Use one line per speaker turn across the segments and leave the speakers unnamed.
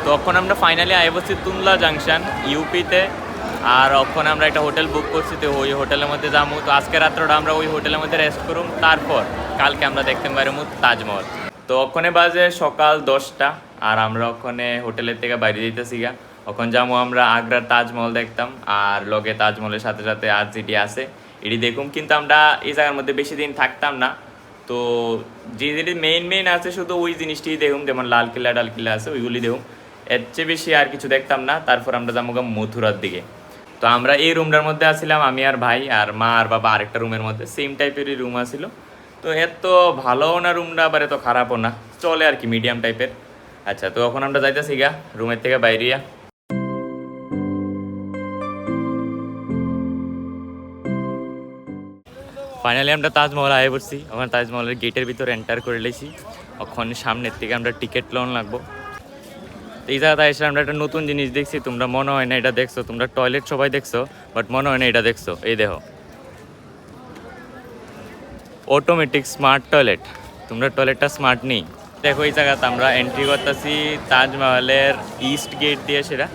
তখন আমরা finally I বসছি তুমলা জাংশন ইউপিতে। আর ওখানে আমরা একটা হোটেল বুক করছি, তো ওই হোটেলের মধ্যে যাবো। তো আজকে রাত্রটা আমরা ওই হোটেলের মধ্যে রেস্ট করুম, তারপর কালকে আমরা দেখতে পারবো তাজমহল। তো ওখানে বাজে সকাল 10টা, আর আমরা ওখানে হোটেলের থেকে বাইরে যেতেছি গা। ওখানে যাবো আমরা আগ্রার তাজমহল দেখতাম, আর লগে তাজমহলের সাথে সাথে আর যেটি আছে এটি দেখুম। কিন্তু আমরা এই জায়গার মধ্যে বেশি দিন থাকতাম না, তো যে যেটি মেইন আছে শুধু ওই জিনিসটি দেখুন, যেমন লাল কিল্লা ডালকিল্লা আছে ওইগুলি দেখুন, এর চেয়ে বেশি আর কিছু দেখতাম না। তারপর আমরা যাবো মথুরার দিকে। তো আমরা এই রুমটার মধ্যে আসছিলাম, আমি আর ভাই আর মা আর বাবা আরেকটা রুমের মধ্যে, সেম টাইপেরই রুম আসছিল। তো এত ভালোও না রুমটা, আবার এত খারাপও না, চলে আর কি, মিডিয়াম টাইপের। আচ্ছা, তো এখন আমরা যাইতেছি গা রুমের থেকে বাইরিয়া। ফাইনালি আমরা তাজমহল আয়ে পড়ছি। ওখানে তাজমহলের গেটের ভিতরে এন্টার করে লেছি। ওখানে সামনের থেকে আমরা টিকিট লোন লাগবো। এই জায়গাটা এসে আমরা একটা নতুন জিনিস দেখছি, তোমরা মনে হয় না এটা দেখছো। তোমরা টয়লেট সবাই দেখছো, বাট মনে হয় না এটা দেখছো। এই দেখো, অটোমেটিক স্মার্ট টয়লেট। তোমরা টয়লেটটা স্মার্ট নেই। দেখো এই জায়গাতে আমরা এন্ট্রি করতেছি তাজমহলের ইস্ট গেট দিয়ে। সেটা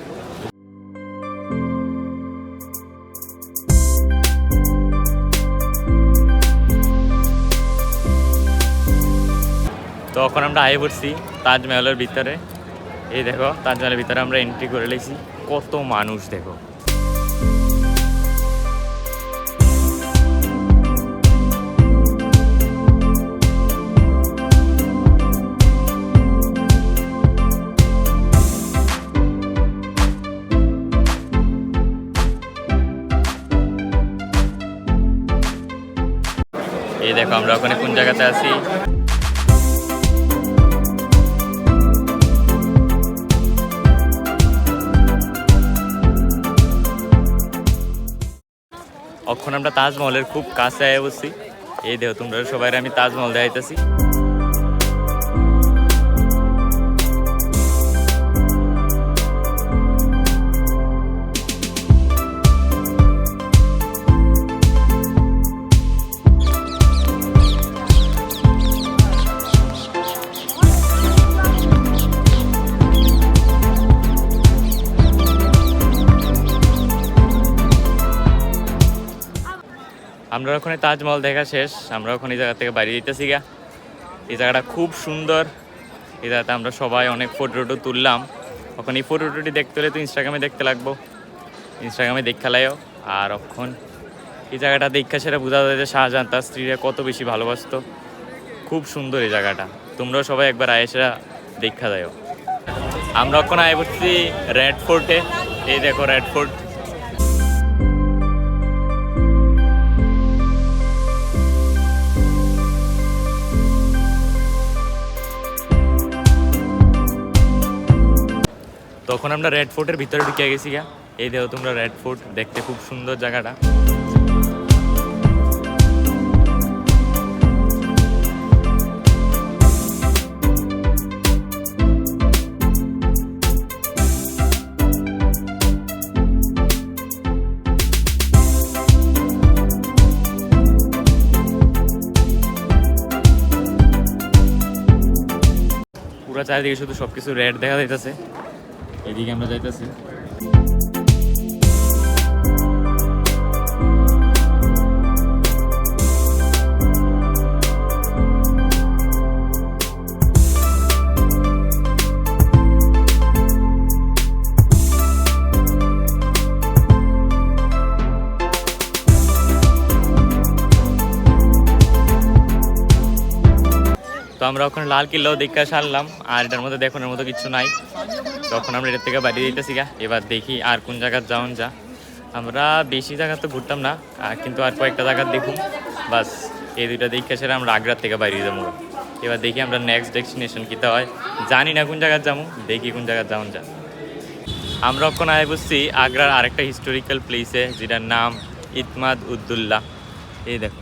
তো এখন আমরা আয়ে পড়ছি তাজমহলের ভিতরে। এই দেখো তাজমহলের ভিতরে আমরা এন্ট্রি করে লেছি। কত মানুষ দেখো। এই দেখো আমরা ওখানে কোন জায়গাতে আছি। এখন আমরা তাজমহলের খুব কাছে আয় বসছি। এই দেখো তোমরা সবাই, আমি তাজমহল দেখাইতেছি। আমরা ওখানে তাজমহল দেখা শেষ, আমরা ওখানে এই জায়গা থেকে বাইরে যেতেছি গা। এই জায়গাটা খুব সুন্দর। এই জায়গাতে আমরা সবাই অনেক ফটো তুললাম। ওখানে এই ফটোটি দেখতে হলে তো ইনস্টাগ্রামে দেখতে লাগবো, ইনস্টাগ্রামে দেখা লাইও। আর এখন এই জায়গাটা দেখা সেটা বোঝা যায় যে শাহজাহান তার স্ত্রীরা কত বেশি ভালোবাসতো। খুব সুন্দর এই জায়গাটা, তোমরাও সবাই একবার আয়েসা দেখা যাও। আমরা ওখানে আয় পড়ছি রেড ফোর্টে। এই দেখো রেড ফোর্ট। তখন আমরা রেড ফোর্টের ভিতরে ঢুকে গেছি গা। এই দেখো তোমরা রেড ফোর্ট, দেখতে খুব সুন্দর জায়গাটা। পুরো চারিদিকে শুধু সবকিছু রেড দেখা যাইতেছে। এদিকে আমরা যাইতেছি। তো আমরা ওখানে লাল কিল্লাও দেখা সারলাম, আর এটার মধ্যে দেখানোর মতো কিছু নাই। তখন আমরা এটার থেকে বাইরে দিতেছি গা। এবার দেখি আর কোন জায়গায় যাওন যা। আমরা বেশি জায়গা তো ঘুরতাম না, কিন্তু আর কয়েকটা জায়গা দেখুন বাস। এই দুইটা দেখে সেটা আমরা আগ্রার থেকে বাইরে যাবো। এবার দেখি আমরা নেক্সট ডেস্টিনেশন কীতে হয়, জানি না কোন জায়গায় যাবো, দেখি কোন জায়গায় যাওন যা। আমরা ওখানে আয় বুঝছি আগ্রার আরেকটা হিস্টোরিক্যাল প্লেসে, যেটার নাম ইতমাদ উদ্দৌলা। এই দেখো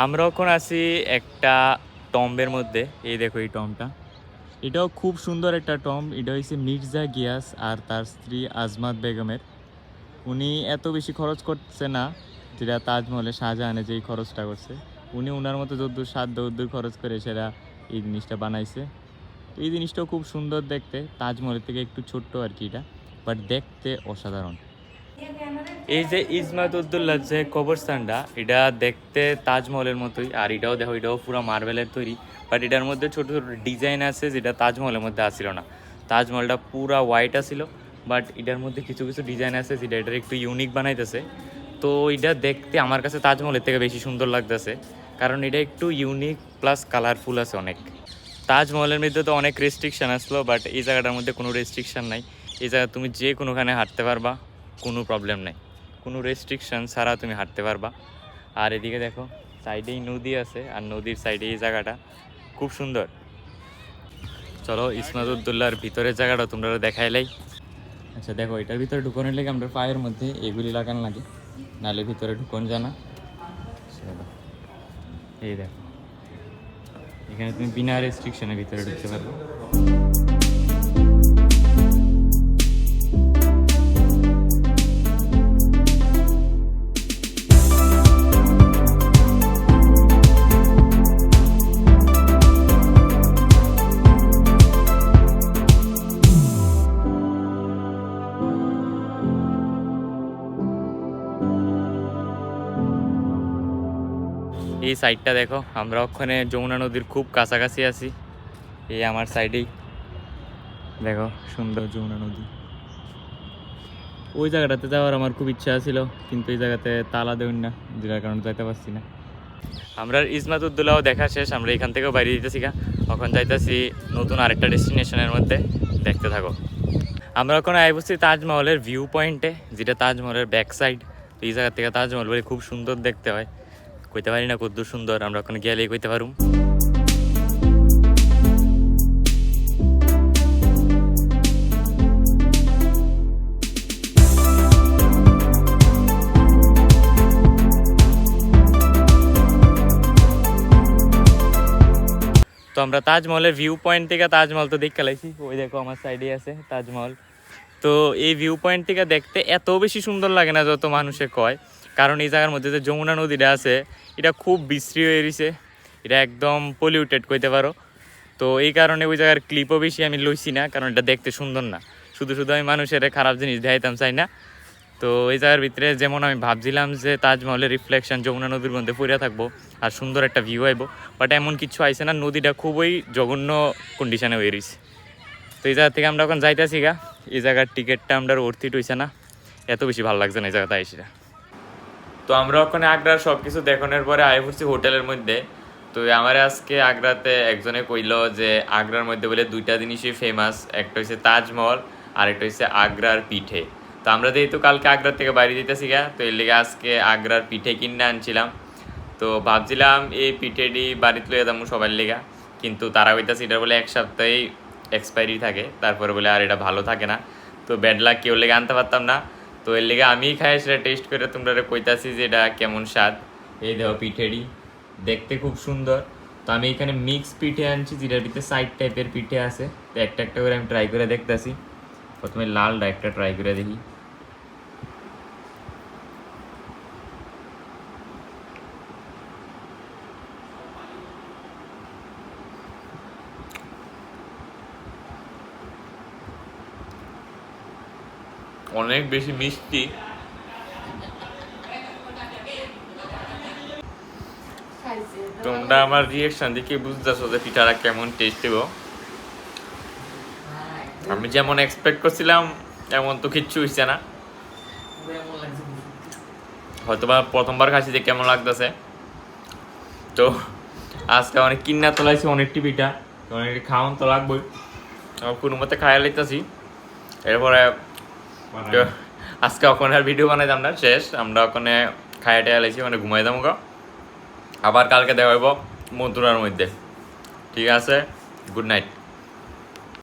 আমরা এখন আছি একটা টম্বের মধ্যে। এই দেখো এই টম্বটা, এটাও খুব সুন্দর একটা টম্ব। এটা হচ্ছে মির্জা গিয়াস আর তার স্ত্রী আজমাত বেগমের। উনি এত বেশি খরচ করছে না যেটা তাজমহলে শাহজাহানে যেই খরচটা করছে, উনি ওনার মতো যদ্দূর সাধ্য উদ্দূর খরচ করে সেটা এই জিনিসটা বানাইছে। তো এই জিনিসটাও খুব সুন্দর দেখতে, তাজমহলের থেকে একটু ছোট্ট আর কি এটা, বাট দেখতে অসাধারণ। এই যে ইসমাত-উদ-দৌলা যে কবরস্থানটা, এটা দেখতে তাজমহলের মতোই, আর এটাও দেখো, এটাও পুরো মার্বেলের তৈরি, বাট এটার মধ্যে ছোট ছোট ডিজাইন আছে যেটা তাজমহলের মধ্যে আসছিল না। তাজমহলটা পুরা হোয়াইট আসছিল, বাট এটার মধ্যে কিছু কিছু ডিজাইন আছে যেটা এটার একটু ইউনিক বানাইতেছে। তো এটা দেখতে আমার কাছে তাজমহলের থেকে বেশি সুন্দর লাগতেছে, কারণ এটা একটু ইউনিক প্লাস কালারফুল আছে অনেক। তাজমহলের মধ্যে তো অনেক রেস্ট্রিকশান আসলো, বাট এই জায়গাটার মধ্যে কোনো রেস্ট্রিকশান নাই। এই জায়গা তুমি যে কোনোখানে হাঁটতে পারবা, কোনো প্রবলেম নাই, কোনো রেস্ট্রিকশান ছাড়া তুমি হাঁটতে পারবা। আর এদিকে দেখো সাইডেই নদী আছে, আর নদীর সাইডে এই জায়গাটা খুব সুন্দর। চলো ইসমাত-উদ-দৌলার ভিতরের জায়গাটা তোমরা দেখাইলাই। আচ্ছা দেখো, এটার ভিতরে ঢুকানোর লেগে আমরা পায়ের মধ্যে এগুলি লাগানো লাগে, নাহলে ভিতরে ঢুকন জানা। এই দেখো, এখানে তুমি বিনা রেস্ট্রিকশনের ভিতরে ঢুকতে পারবে। এই সাইডটা দেখো, আমরা ওখানে যমুনা নদীর খুব কাছাকাছি আছি। এই আমার সাইডেই দেখো সুন্দর যমুনা নদী। ওই জায়গাটাতে যাওয়ার আমার খুব ইচ্ছা ছিল, কিন্তু এই জায়গাতে তালা দেবেন না, যেটার কারণে যাইতে পারছি না। আমরা ইসমাত-উদ-দৌলাও দেখা শেষ, আমরা এখান থেকেও বাইরে দিতেছি গা, এখন যাইতেছি নতুন আরেকটা ডেস্টিনেশনের মধ্যে, দেখতে থাকো। আমরা ওখানে আইবছি তাজমহলের ভিউ পয়েন্টে, যেটা তাজমহলের ব্যাক সাইড। তো এই জায়গা থেকে তাজমহল বলে খুব সুন্দর দেখতে হয়, কইতে পারি না কত সুন্দর, আমরা ওখানে গেলেই কইতে পারুম। তো আমরা তাজমহলের ভিউ পয়েন্ট থেকে তাজমহল তো দেখতে লাইছি, ওই দেখো আমার সাইডে আছে তাজমহল। তো এই ভিউ পয়েন্ট থেকে দেখতে এত বেশি সুন্দর লাগে না যত মানুষে কয়, কারণ এই জায়গার মধ্যে যে যমুনা নদীটা আছে এটা খুব বিশ্রী হয়ে রয়েছে, এটা একদম পলিউটেড কইতে পারো। তো এই কারণে ওই জায়গার ক্লিপও বেশি আমি লইছি না, কারণ এটা দেখতে সুন্দর না। শুধু শুধু আমি মানুষের খারাপ জিনিস দেখাইতাম চাই না। তো এই জায়গার ভিতরে যেমন আমি ভাবছিলাম যে তাজমহলের রিফ্লেকশন যমুনা নদীর মধ্যে পড়ে থাকবো আর সুন্দর একটা ভিউ আইব, বাট এমন কিছু আইছে না, নদীটা খুবই জঘন্য কন্ডিশনে হয়ে রয়েছে। তো এই জায়গা থেকে আমরা এখন যাইতেছি গা, এই জায়গার টিকিটটা আমরা অর্থিট হইছে না, এত বেশি ভালো লাগছে না এই জায়গাতে আইসিরা। তো আমরা ওখানে আগ্রার সব কিছু দেখানোর পরে আয় পড়ছি হোটেলের মধ্যে। তো আমার আজকে আগ্রাতে একজনে কইল যে আগ্রার মধ্যে বলে দুইটা জিনিসই ফেমাস, একটা হচ্ছে তাজমহল আর একটা হচ্ছে আগ্রার পিঠে। তো আমরা যেহেতু কালকে আগ্রার থেকে বাইরে যেতেছি গা, তো এর লেগে আজকে আগ্রার পিঠে কিনে আনছিলাম। তো ভাবছিলাম এই পিঠেটি বাড়িতে লইয়া যাবো সবার লেগা, কিন্তু তারা হইতাছে এটা বলে 1 সপ্তাহেই এক্সপায়ারি থাকে, তারপরে বলে আর এটা ভালো থাকে না। তো ব্যাড লাক, কেউ লেগে আনতে পারতাম না। তো এর লেগে আমিই খাই, সেটা টেস্ট করে তোমরা কইতাছি যে এটা কেমন স্বাদ। এই দেখো পিঠেটি দেখতে খুব সুন্দর। তো আমি এখানে মিক্স পিঠে আনছি, যেটার ভিতরে সাইড টাইপের পিঠে আছে। তো একটা একটা করে আমি ট্রাই করে দেখতেছি। প্রথমে লালটা একটা ট্রাই করে দেখি। অনেক বেশি মিষ্টি। তোমরা আমার রিয়েকশন দেখে বুঝতেছো যে পিঠাটা কেমন টেস্ট হইব। আমি যেমন এক্সপেক্ট করছিলাম এমন তো কিচ্ছু হইছে না। হয়তোবা প্রথমবার খাইছি যে কেমন লাগতেছে। তো আজকে অনেক কিন্না তোলাইছি অনেকটি পিঠা, তো অনেকটি খাওয়ান তো লাগবেই। কোনো মতে খাইয়া লাইতেছি। এরপরে আজকে ওখানে আর ভিডিও বানাইতাম না, শেষ। আমরা ওখানে খাইয়া টাইয়া লাইছি, মানে ঘুমাই দাম। আবার কালকে দেখা হইব মথুরার মধ্যে। ঠিক আছে, গুড নাইট।